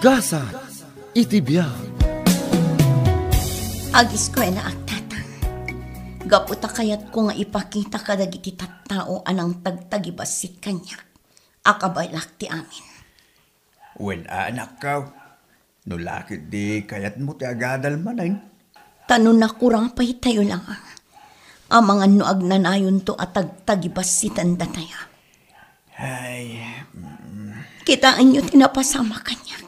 Gasa, itibiyag. Agiskwela at tatang. Gaputa kayat ko nga ipakita kadag iti tattao anang tagtagibasit kanya. Akabalak ti amin. Wen anak ka, nulakit di kayat mo ti agadal manay. Tanong na kurang pa'y tayo lang. Amang ano agnanayon to at tagtagibasitan dataya. Ay, Kitaan nyo tinapasama kanya.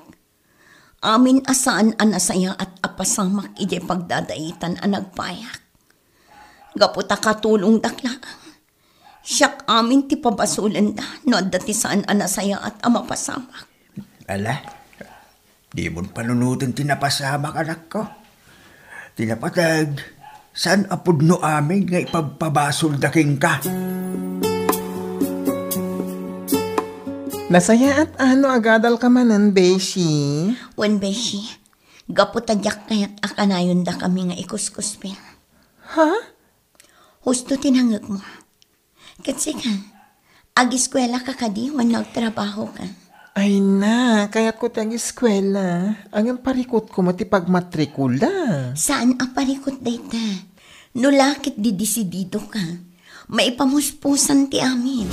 Amin asaan anasaya at apasamak ije pagdadaitan ang nagpayak. Gaputa katulong dakla. Siyak amin ti pabasulan da no dati saan anasaya at amapasamak. ala, di mo panunutin tinapasamak anak ko. Tinapatag, saan apudno amin nga ipagpabasol daking ka? Nasaya at ano agadal ka manan, Beshi? Wen beshi, gaputadyak kayat akanayon da kami nga ikuskuspil. Ha? Husto tinangag mo. Kasi ka, agiskwela ka kadi wan nagtrabaho ka. Ay na, kaya't ko tiyang eskwela. Ang parikot ko mati pagmatrikula. Saan ang parikot dayta? Nulakit di disidido ka. Maipamuspusan ti amin.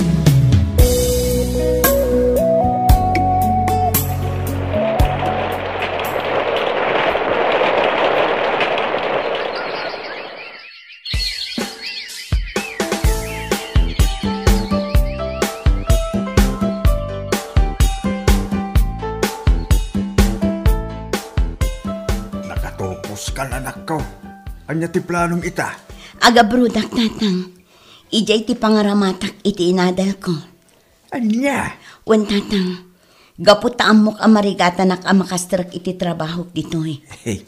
Nakatopos ka anak ko. Anya ti planom ita? Aga brudak tatang. Ijay ti pangaramatak iti inadal ko. Anya? Wen tatang. Gaputaan mo ka marigata nak amakastrak iti trabaho ditoy. Hey,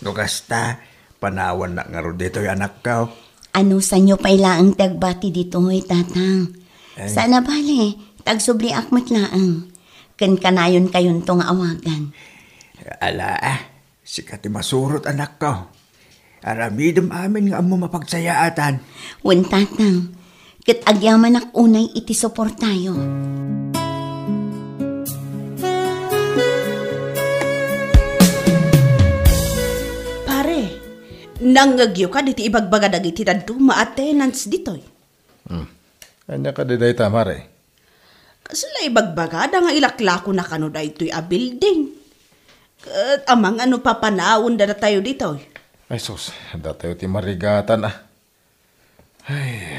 nugasta, panawan na nga ro dito anak ko. Ano sa inyo pailaang tagbati ditoy tatang? Sana bale, tagsubli akmat laang. Ken kanayon kayon tong awagan. Ala, sikat ti masurot anak ko. Aramidem amin nga amo mapagsayaatan. Wen tatang, ket agyaman ak unay iti suportayo. Pare, nangagyo ka diti ibagbaga dagiti dadto ma-attendance ditoy. Anya ka diday tamare. Kasla ibagbaga da nga ilaklako na kano da ito'y a building. Kat amang ano papanawon da tayo ditoy. Ay sus, datayo ti marigatan ah. Ay,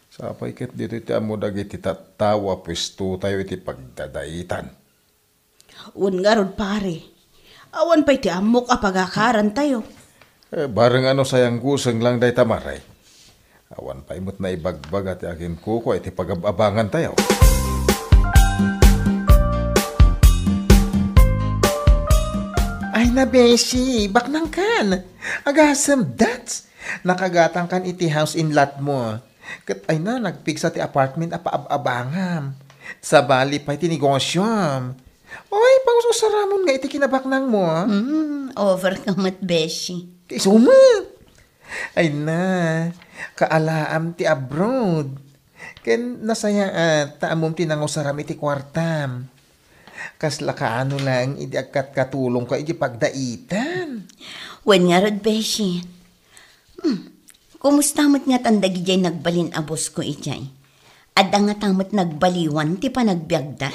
sapay ket dito iti amo dagiti tattawa pwesto tayo iti pagdadaitan. Un nga rod pare, awan pa iti amok a pagakaran tayo. Bareng ano sayang guseng lang day tamaray. Awan pa imot na ibagbag at akin kuko iti pagababangan tayo. Ay na, Beshi, baknang kan. Agasam dats. Nakagatang kan iti house in lot mo. Kat ay na, nagpigsa ti apartment a paabangam. Sa bali pa iti negosyam. Oy, pangsusaramon nga iti kinabaknang mo. Over ka mat beshi. Isuma. Ay na, kaalaam ti abroad. Ken nasaya taamom tinangusaram iti kwartam. Kasla kaano lang, idi agkat katulong ka, idi pagdaitan. Wen nga rod beshi. Kumusta mo't nga tandagi jay nagbalin abos ko ijay? Adda nga tamot nagbaliwan, ti pa nagbiagda.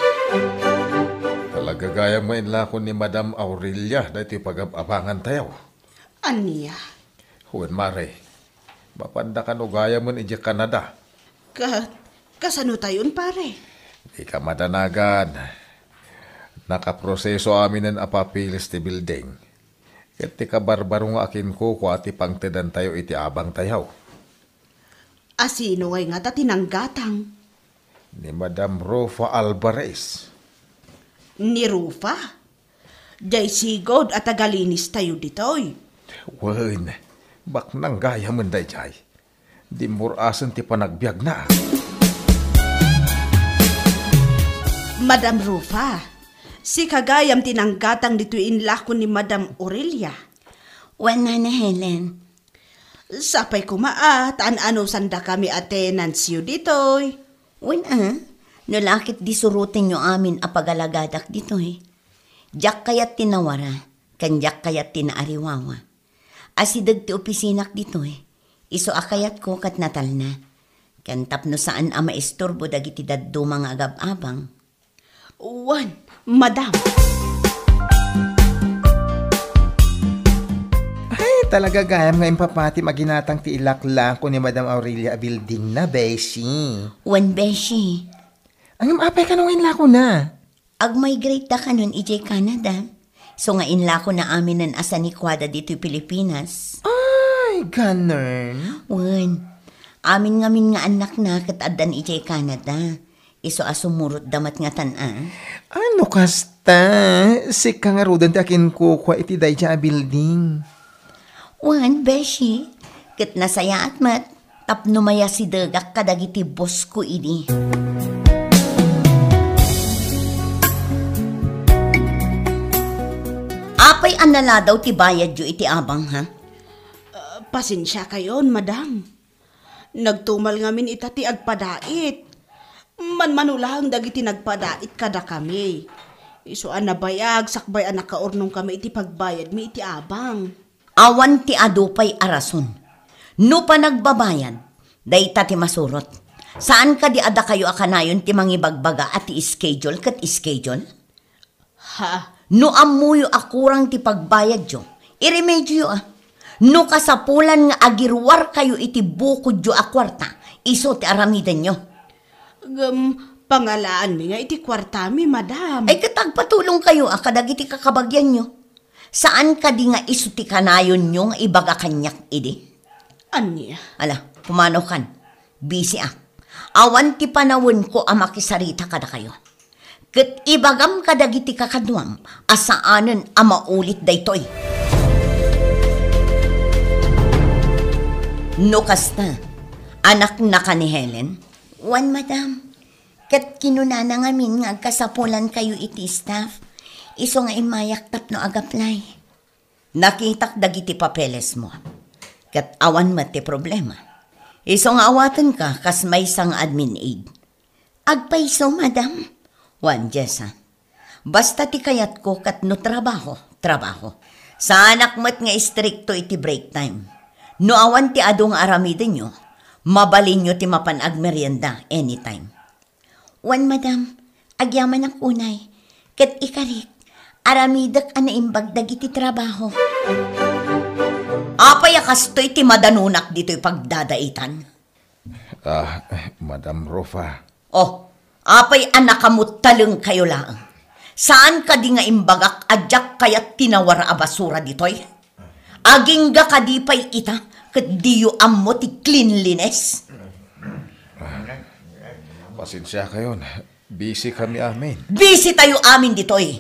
Talaga gaya mo inla ko ni Madam Aurelia dahil iti pagababangan tayo. Aniya, Huwag mare, mapanda ka no gaya mo iti Canada. kasano tayon pare? Di ka madanagan. Nakaproseso amin ng apapilis ti building. Ket ti kabarbaro nga akin ko ati pangtedan tayo iti abang tayaw. Asino ngay nga ta tinanggatang? Ni Madam Rofa Alvarez. Ni Rufa? Jay sigod at agalinis tayo ditoy. Wen, bak nang gaya man day jay. Di murasan ti panagbiag na. Madam Rufa, si kagayam tinanggatang dito inlako ni Madam Aurelia. Wen na Helen. Sapay kumaat, ano sanda kami attendance yu ditoy. Wen nulakit di surutin nyo amin apagalagadak dito eh. Jak kayat tinawara, kan jak kayat tinaariwawa. Asidag ti opisinak dito Iso akayat ko kat natal na. Kan tapno saan ama istorbo dagiti daddo mga agab-abang. Wan, madam. Ay, talaga gayam nga impapati maginatang ti ilaklang ko ni Madam Aurelia Building na, Beshi. Wan beshi, Ang apay ka nung inla ko na. ag-migrate da ka nun ijay Canada. So nga inla ko na amin ng asanikwada dito Pilipinas. Ay, ganun. Wan, amin nga anak na katadan ijay Canada. Iso asumurot damat nga tan-a. Ano kasta? Si kangarudan ti akin kukwa iti day dya building. Wan, beshi, kat nasaya at mat, tapno maya si dagak kadagiti boss ko ini. Apay anala daw ti bayad yu iti abang ha? Pasensya kayon, madam. Nagtumal ngamin itati agpadait. Manmanulang dagiti nagpadait kada kami. Isuan na bayag, sakbay anak kaurnong kami iti pagbayad mi iti abang. Awan ti adupay arason. No pa nagbabayad, dayta ti masurot. Saan ka di ada kayo akanayon ti mangibagbaga at ti schedule kat schedule? Ha? No amuyo akurang ti pagbayad yo, iremedyo No kasapulan nga agirwar kayo iti bukod yo akwarta, iso ti aramidan nyo. Pangalaan mi nga iti kwartami, madam. Ay katagpatulong kayo kadagiti kakabagyan nyo. Saan ka di nga iso ti kanayon nyo nga ibaga kanyak idi? Anya? Ala, pumanaw kan. Busy Awan ti panawon ko makisarita kada kayo. Ket ibagam kadagiti kakadwam, asaanen maulit daytoy. No kasta, anak na ka ni Helen? Wan, madam. Ket kinunana ngamin nga kasapulan kayo iti staff. Iso nga imayak tapno agaplay. Nakitak dagiti papeles mo. Ket awan mati problema. Iso nga awatan ka kas may sang admin aid. Agpaiso, madam. Wan, Jessa. Basta ti kayat ko kat no trabaho. Sa anak mo't nga istrikto iti break time. No awan ti ado nga aramidin nyo, mabalin nyo ti mapanag merienda anytime. Wan, madam, agyaman ang unay. Kat ikarik, aramidak anaimbag dagiti trabaho. Apay akastoy ti madanunak dito'y pagdadaitan. Madam Rofa. Oh, apay anakamot taleng kayo lang. Saan ka di nga imbagak adyak kayat tinawara a basura ditoy? Aging ga kadipay ita, kat diyo ammo ti cleanliness. Pasensya kayon. Busy kami amin. Busy tayo amin ditoy.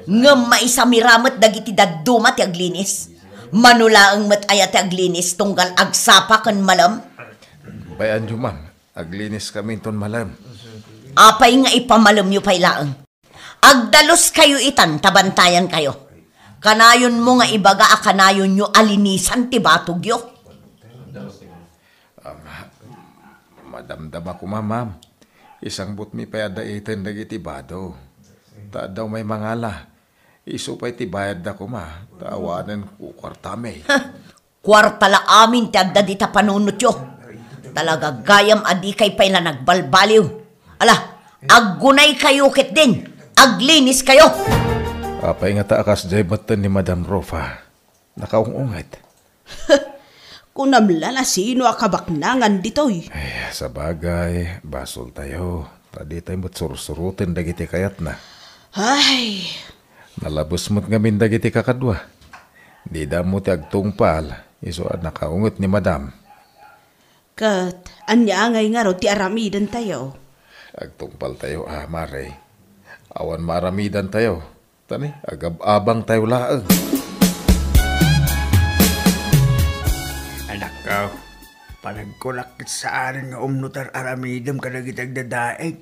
Ngam maisamiramat dagiti daduma ti aglinis. Manulaang mat ayat ti aglinis tunggal agsapa kan malam. Bayan nyo, ma'am. Aglinis kami ton malam. Apay nga ipamalam nyo pay laang. Agdalos kayo itan, tabantayan kayo. Kanayon mo nga ibaga kanayon nyo alinisan ti batog yo. Madamdam ako, ma'am. Isang butmi pa yadaitan dagiti bado. Ta daw may mangala. Iso pa iti bayad na ko, ma. Taawanan ko kwartame. Kwartala amin ti agda dita panunot yo. Talaga gayam adi kay pay na nagbalbaliw. Ala, aggunay kayo ket din. Aglinis kayo. Apay nga taakas jay batan ni Madam Rofa. Nakaungungat. Kunamla na sino akabaknangan ditoy. Ay, sa bagay, basol tayo. Tadi tayo mo't sursurutin dagiti kayat na. Ay, Nalabos mo't ngamin dagiti kakadwa. Di da mo ti agtungpal. Iso at nakaungot ni Madam. kat anya ngay nga ro ti aramidan tayo. Agtungpal tayo, mare. Awan maramidan tayo. Tani, agab-abang tayo laang. Anak ko, panagkulakit sa anin nga umnutar aramidam kadagitag dadaig.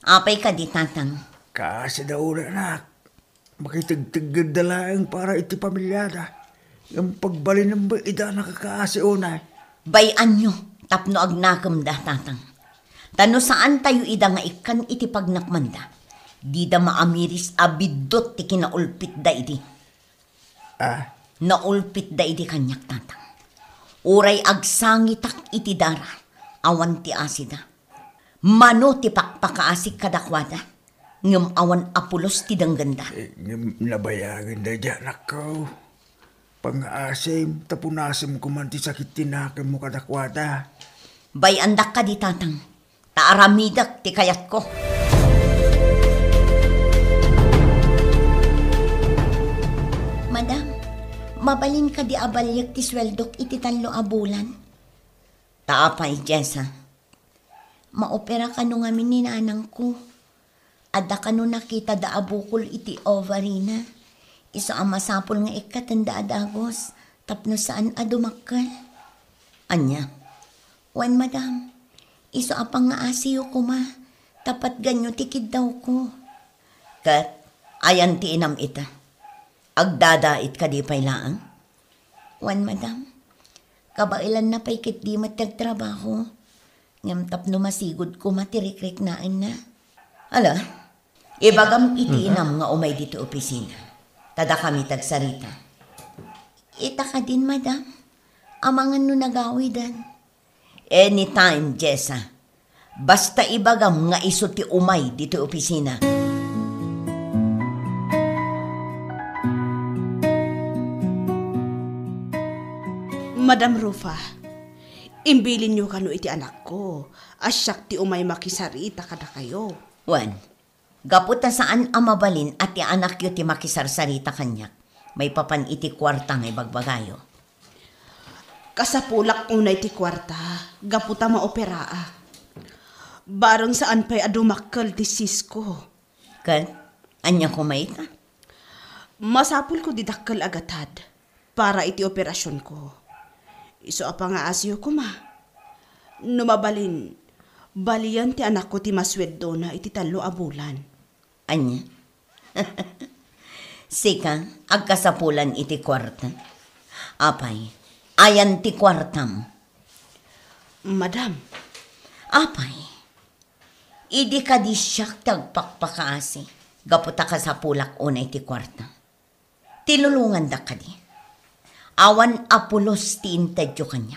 Apay ka di tatang. Kasi daw na, anak. Makitagtigad na lang para iti pamilyada. Yung pagbalin ng ida nakakaasi unay. Bayan nyo, tapno agnakam da tatang. Tano saan tayo ida nga ikan iti pagnakmanda. Di da maamiris abidot ti kinaulpit da iti. Naulpit da iti kanyak tatang. Uray agsangitak iti dara, awan ti asida. Mano ti pakpakaasik kadakwada, ngem awan apulos ti dangganda. Nabayagan da dyan ako. Pang-asim, tapunasim ko man ti sakit tinakin mo kadakwada. Bayandak ka di tatang, taaramidak ti kayat ko. Madam, mabalin ka di abalyak ti sweldok iti 3 a bulan. Taapay, Jessa. Maopera ka nung amin ni nanang ko. Ada ka nung nakita da abukol iti ovary na. Iso ang masapol nga ikatanda adagos. Tapno saan adumakal. Anya, wan madam, iso apang nga asiyo ko ma. Tapat ganyo tikid daw ko. Kat, ayan ti inam ita. Agdadait ka di pay laang. Wan madam, kabailan na pa'y kit di matagtrabaho. Ngam tapno masigod ko matirikrik naan na. Ala, ibagam iti inam nga umay dito opisina. Tada kami tagsarita. Ita ka din, madam. Amangan no nagawidan. Anytime, Jessa. Basta ibagam nga iso ti umay dito opisina. Madam Rufa, imbilin nyo kano iti anak ko. Asyak ti umay makisarita kada kayo. Wan, gaputa saan amabalin at ti anak yu ti makisarsarita kanyak. May papan iti kwarta nga ibagbagayo. Kasapulak unay ti kwarta, gaputa maoperaa. Barang saan pa'y adumakkel ti Cisco. Kan, anya kumaita? Masapul ko didakkel agatad para iti operasyon ko. Iso apa nga asyo ko ma. Numabalin, balian ti anak ko ti masweldo na iti 3 a bulan. Anya? Sika, agkasapulan iti kwarta. Apay, ayan ti kwartam. Madam. Apay, idi ka di siyak tagpakpakaasi. Gaputa ka sa pulak unay ti kwarta. Tilulungan da ka di. Awan apulos ti intedyo kanya.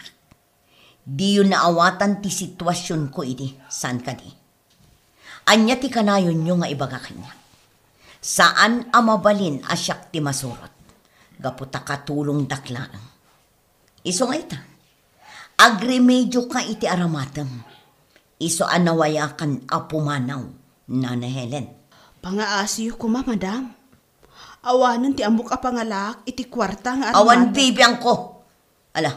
Di yun naawatan ti sitwasyon ko idi. Saan ka di? Anya ti kanayon nyo nga ibaga kanya. Saan amabalin asyak ti masurot. Gaputa katulong daklaan. Iso nga ita. Agremedyo ka iti aramatem. Iso anawayakan apumanaw. Nana Helen. Pangaasiyo ko ma, madam. Awanan ti amok a pangalak iti kwarta nga awan bibiyang ko. Ala,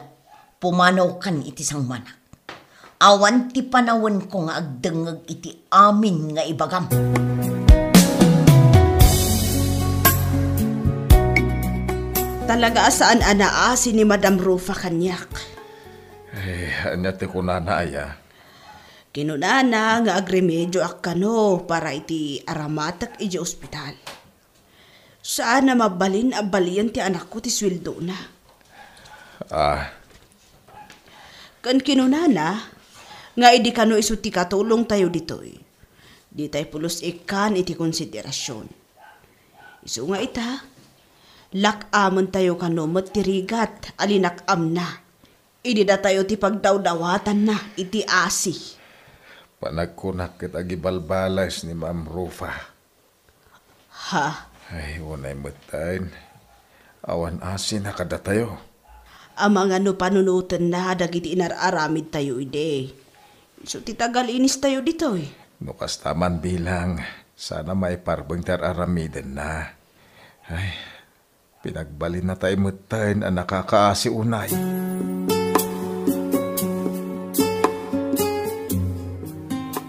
pumanaw kan iti sangmanak. Awan ti panawon ko nga agdengeg iti amin nga ibagam. Talaga saan anaasi ni Madam Rufa kanyak. Anya ti kunana aya. Kinunana nga agremedyo akkano para iti aramatak iti ospital. Saan na mabalin abalian ti anak ko ti sweldo na. Kan kinunana, nga idi kano iso ti katulong tayo ditoy. Di tayo pulos ikan iti konsiderasyon. Iso nga ita, lakamon tayo kano matirigat alinakam na. Idi da tayo ti pagdawdawatan na iti asi. Panagkunak kita gibalbalas ni Ma'am Rufa. Ha? Ay, unay matain. Awan asin na kada tayo. Amang ano panunutan na dagiti inararamid tayo ide. So titagal inis tayo dito eh. Nukas taman bilang. Sana may parbang tararamidan na. Ay, pinagbalin na tayo matain ang nakakaasi unay.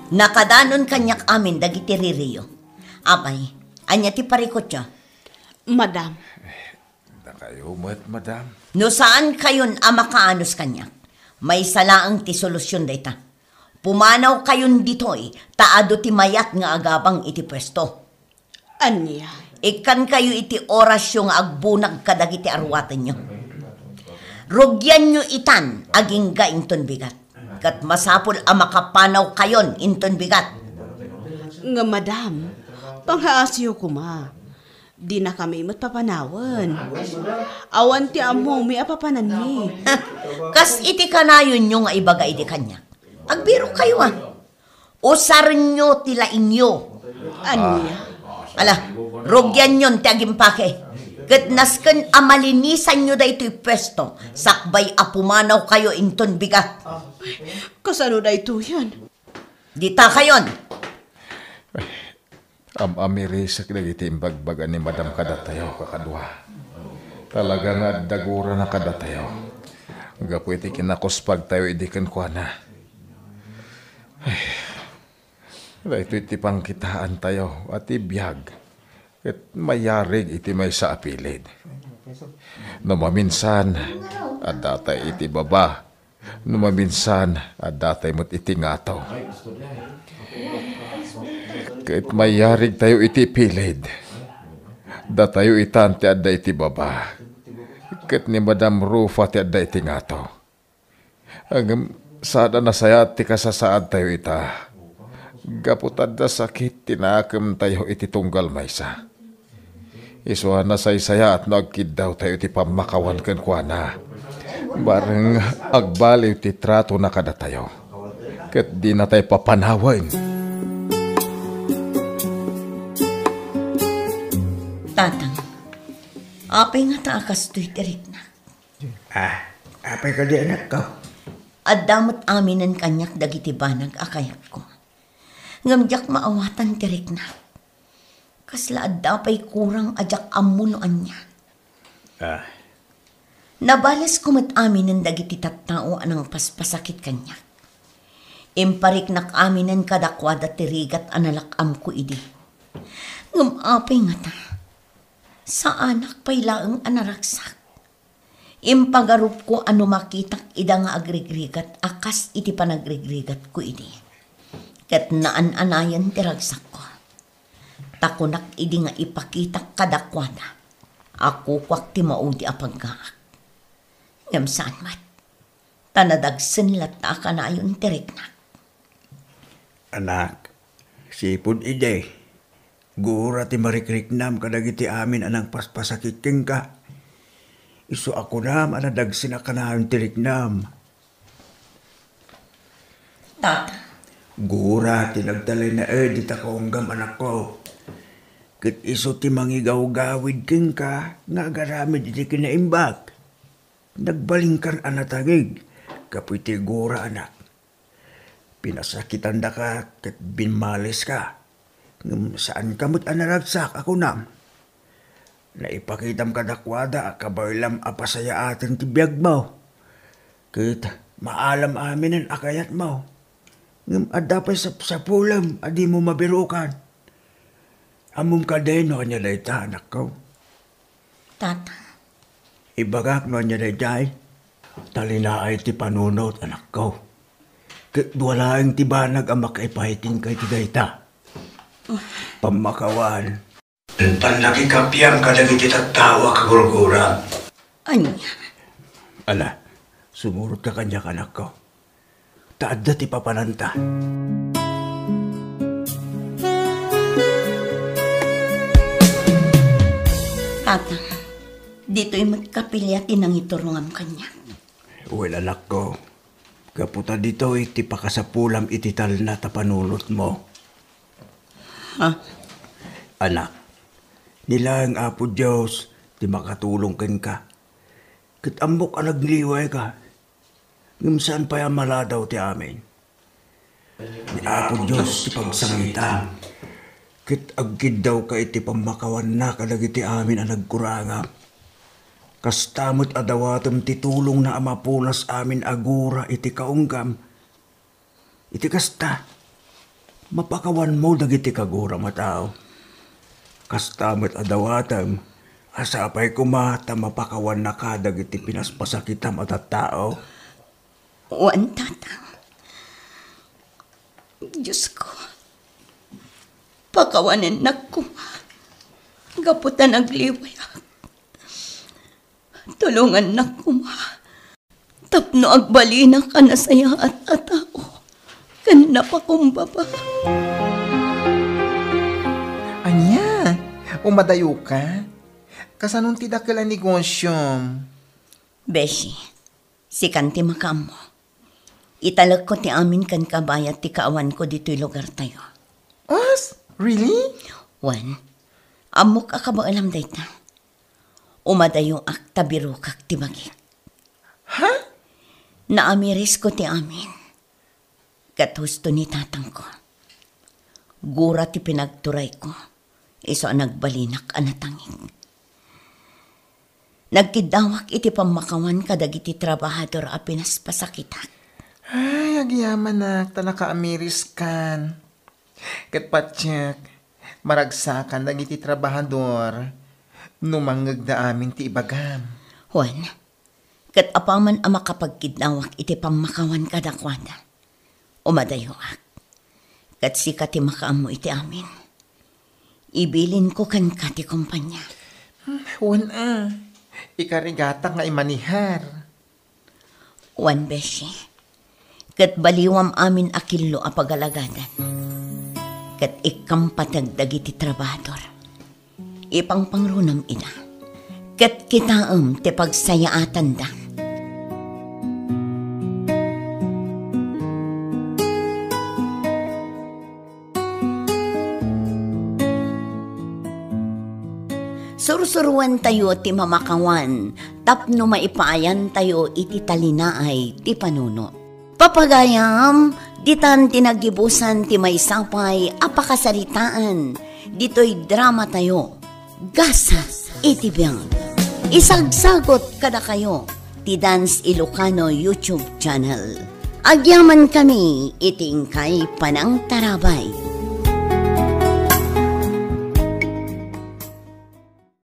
Nakadanon kanyak amin dagiti ririyo. Apay, anya ti parikot siya? Madam. Na kayo madam. No saan kayon amakaanos kanyak? May salaang ti solusyon dayta. Pumanaw kayon ditoy, taado ti mayat nga agabang iti pwesto. Anya? Ikan kayo iti orasyo nga agbunag kadagiti arwatan nyo. Rugyan nyo itan, aging gainton bigat. Kat masapol ang makapanaw kayon inton bigat. Nga madam, Panghaasyo kuma. Di na kami matpapanawan. Awan ti amo, may apapanan mi. Kas iti kanayon nyo nga ibaga iti kanya. Agbiro kayo Usarin nyo tila inyo. Anya? Ala, rugyan yon ti agimpake. Kat nasken amalinisan nyo da ito'y pwesto. Sakbay apumanaw kayo inton bigat. Kasano na ito yan? Dita kayon. Amirisak na iti imbagbagan ni Madam Kadatayo kakadwa. Talaga nga dagura na kadatayo. Gapu iti kinakuspag tayo idikan kwa na. Ito iti pangkitaan tayo at ibiyag. At mayarig iti may sa apilid. Numaminsan at datay iti baba. Numaminsan at datay mo't iti ngato. Kahit mayarig tayo iti pilid, da tayo itante adda iti baba. Kahit ni Madam Rufa ti adda iti ngato. Ang sada na saya ti kasasaad tayo ita. Gaputad da sakit tinakam tayo iti tunggal maysa. Isuha na saya at nagkid daw tayo iti pamakawan kan kuana. Barang agbaliw ti trato na kada tayo. Kahit di na tayo papanawan. Tatang, apay nga taakas to'y tirik na. Apay ka di anak ko. At damot aminan kanyak dagiti banag akayat ko. Ngamjak maawatan tirik na. Kasla at dapay kurang ajak amunoan niya. Nabalas kumat aminan dagiti tattao anang paspasakit kanyak. Imparik nak aminan kadakwada tirigat analakam ko idi. Ngamapay nga ta. Sa anak pa'y laang anaraksak. Impagarup ko ano makitak ida nga agrigrigat akas iti panagrigrigat ko idi. Kat naan-anayan tiragsak ko. Takunak idi nga ipakitak kadakwada. Ako kwak ti maudi apagkaak. Ngam saan mat. Tanadagsin lata ka na ayon tiriknak. Anak, sipod ide. Gura ti marikriknam kadagiti amin anang paspasakiking ka. Isu ako nam anadagsin na kanahang tiriknam. Tata. Gura ti nagtalay na di takonggam anak ko. Kit isu ti mangigaw-gawid king ka nga agaramid iti kinaimbak. Nagbalingkan anatagig kapoy ti gura anak. Pinasakitan da ka kit binmalis ka. Saan kamot anaragsak ako nam? Naipakitam kadakwada kabaylam apasaya atin ti biyag mo. Kita maalam amin ang akayat mo. Ngam adapay sa pulam adi mo mabirukan. Amum kadeno niya day ta anak ko. Tata. Ibagak no niya day jay. Talinaay ti panunot anak ko. Kit walaing ti banag ang makaipahiting kay ti day ta. Pamakawan. Panlaki kapiang kadagiti tattawa kagurgura. Anya? Ala, sumurot ka kanya anak ko. Taadda ti papananta. Tata, dito'y magkapilyatin ang iturungam kanya. Well, anak ko. Kaputa dito iti pakasapulam itital na tapanulot mo. Anak, nila ang Apo Diyos, di makatulong ka. Kitambok ang nagliway ka. Ngumsaan pa yung maladaw ti amin. Ni Apo Diyos ti pagsangita. Kit agkid daw ka iti pamakawan na kadagiti amin ang nagkuranga. Kastamot adawatom ti tulong na amapunas amin agura iti kaunggam. Iti kasta, mapakawan mo dagiti kagura matao. Kastamot adawatam, asapay kumata mapakawan na ka dagiti pinaspasakitam at tao. Wan, tatang. Diyos ko. Pakawanan na ko. Gaputan nagliway. Tulungan na ko. Tapno agbalina ka na saya at atao. Kan napakumbaba. Anya? Umadayo ka? Kasanong tidakala negosyo? Beshi, si kanti makamo. Italag ko ti amin kan kabayat ti kaawan ko dito'y lugar tayo. Os? Really? Wan, amok akaba alam dayta. Umadayo ak tabiro kak ti bagik. Ha? Naamiris ko ti amin. Kat husto ni tatang ko. Gura ti pinagturay ko. Iso ang nagbalinak anatangin. Nagkidawak iti pamakawan kadag iti trabahador a pinaspasakitak. Ay, agyaman na, tanaka amiris kan. Kat patsyak, maragsakan lang iti trabahador, numanggag na amin ti ibagam. Juan, kat apaman ang makapagkidnawak iti pamakawan kadakwada. Umadayo ak, kat sika ti makaam mo iti amin. Ibilin ko kan kati kumpanya. Juan ikarigatak nga imanihar. Juan Beshi, kat baliwam amin akillo a pagalagadan. Kat ikampatagdag iti trabador. Ipangpangrunam ina. Kat kitaam ti pagsayaatan da. Sursuruan tayo ti mamakawan, tapno maipayan tayo iti talinaay ti panuno. Papagayam, ditan tinagibusan ti may sapay, apakasaritaan, dito'y drama tayo, gasa iti biyang. Isagsagot kada kayo, ti Dance Ilocano YouTube channel. Agyaman kami, iting kay Panang Tarabay.